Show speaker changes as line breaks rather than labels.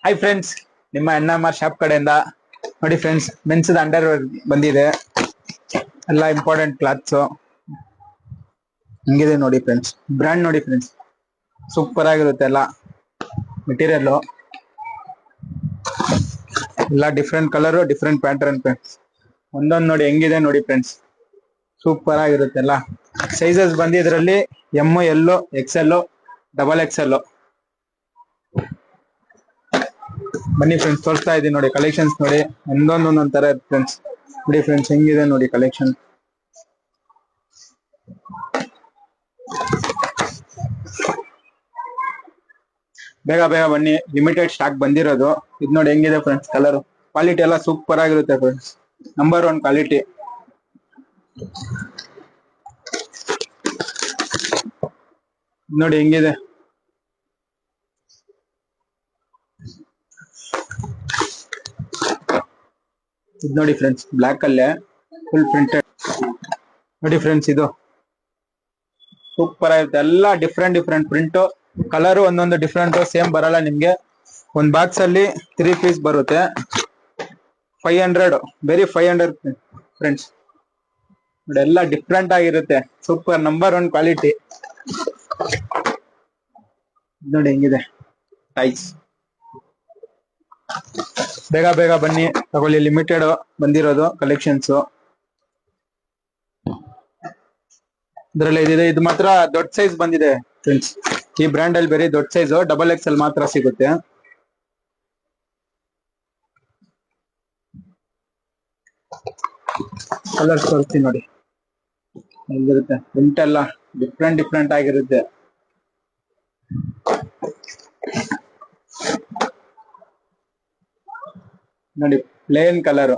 Hi friends, ನಿಮ್ಮ NMR shop ಕಡೆಯಿಂದ ನೋಡಿ ಫ್ರೆಂಡ್ಸ್, ಮೆನ್ಸ್ ಅಂಡರ್ ಬಂದಿದೆ. ಎಲ್ಲ ಇಂಪಾರ್ಟೆಂಟ್ ಕ್ಲಾತ್ಸ್ ಹಿಂಗಿದೆ ನೋಡಿ ಫ್ರೆಂಡ್ಸ್. ಬ್ರ್ಯಾಂಡ್ ನೋಡಿ ಫ್ರೆಂಡ್ಸ್, ಸೂಪರ್ ಆಗಿರುತ್ತೆ. ಎಲ್ಲ ಮೆಟೀರಿಯಲ್ ಎಲ್ಲ different colour, different pattern friends. ಒಂದೊಂದು ನೋಡಿ ಹೆಂಗಿದೆ ನೋಡಿ ಫ್ರೆಂಡ್ಸ್, ಸೂಪರ್ ಆಗಿರುತ್ತೆ. ಎಲ್ಲ ಸೈಜಸ್ ಬಂದು ಇದರಲ್ಲಿ ಎಮ್, ಎಲ್, XL, XXL. ಬನ್ನಿ ಫ್ರೆಂಡ್ಸ್, ತೋರಿಸ್ತಾ ಇದೀನಿ ನೋಡಿ ಕಲೆಕ್ಷನ್ಸ್. ನೋಡಿ ಒಂದೊಂದೊಂದೊಂದ್ ತರ ಫ್ರೆಂಡ್ಸ್. ನೋಡಿ ಫ್ರೆಂಡ್ಸ್, ಹೆಂಗಿದೆ ನೋಡಿ ಕಲೆಕ್ಷನ್. ಬೇಗ ಬೇಗ ಬನ್ನಿ, ಲಿಮಿಟೆಡ್ ಸ್ಟಾಕ್ ಬಂದಿರೋದು. ಇದು ನೋಡಿ ಹೆಂಗಿದೆ ಫ್ರೆಂಡ್ಸ್, ಕಲರ್ ಕ್ವಾಲಿಟಿ ಎಲ್ಲ ಸೂಪರ್ ಆಗಿರುತ್ತೆ ಫ್ರೆಂಡ್ಸ್. Number 1 quality. ನೋಡಿ ಹೆಂಗಿದೆ. ಇದು ನೋಡಿ ಫ್ರೆಂಡ್ಸ್, ಬ್ಲಾಕ್ ಅಲ್ಲೇ ಫುಲ್ ಪ್ರಿಂಟೆಡ್. ನೋಡಿ ಫ್ರೆಂಡ್ಸ್, ಇದು ಸೂಪರ್ ಆಗಿರುತ್ತೆ. ಎಲ್ಲ ಡಿಫ್ರೆಂಟ್ ಪ್ರಿಂಟ್, ಕಲರ್ ಒಂದೊಂದು ಡಿಫ್ರೆಂಟ್, ಸೇಮ್ ಬರಲ್ಲ ನಿಮ್ಗೆ. ಒಂದ್ ಬಾಕ್ಸ್ ಅಲ್ಲಿ 3 ಪೀಸ್ ಬರುತ್ತೆ. 500, ಬರೀ 500 ಫ್ರೆಂಡ್ಸ್. ನೋಡಿ ಎಲ್ಲ ಡಿಫ್ರೆಂಟ್ ಆಗಿರುತ್ತೆ. Super number 1 quality. ನೋಡಿ ಹೆಂಗಿದೆ ಟೈಸ್. ಬೇಗ ಬೇಗ ಬನ್ನಿ ತಗೊಳ್ಳಿ, ಲಿಮಿಟೆಡ್ ಬಂದಿರೋದು ಕಲೆಕ್ಷನ್ಸ್. ಇದ್ರಲ್ಲಿ ಇದಿದೆ. ಇದು ಮಾತ್ರ ದೊಡ್ಡ ಸೈಜ್ ಬಂದಿದೆ ಫ್ರೆಂಡ್ಸ್. ಈ ಬ್ರ್ಯಾಂಡ್ ಅಲ್ಲಿ ಬೇರೆ ದೊಡ್ಡ ಸೈಜ್ XXL ಮಾತ್ರ ಸಿಗುತ್ತೆ. ಕಲರ್ಸ್ ತೋರಿಸ್ತೀನಿ ನೋಡಿ ಹೆಂಗಿರುತ್ತೆ. ಪ್ರಿಂಟ್ ಎಲ್ಲ ಡಿಫ್ರೆಂಟ್ ಆಗಿರುತ್ತೆ. ನೋಡಿ ಪ್ಲೇನ್ ಕಲರ್,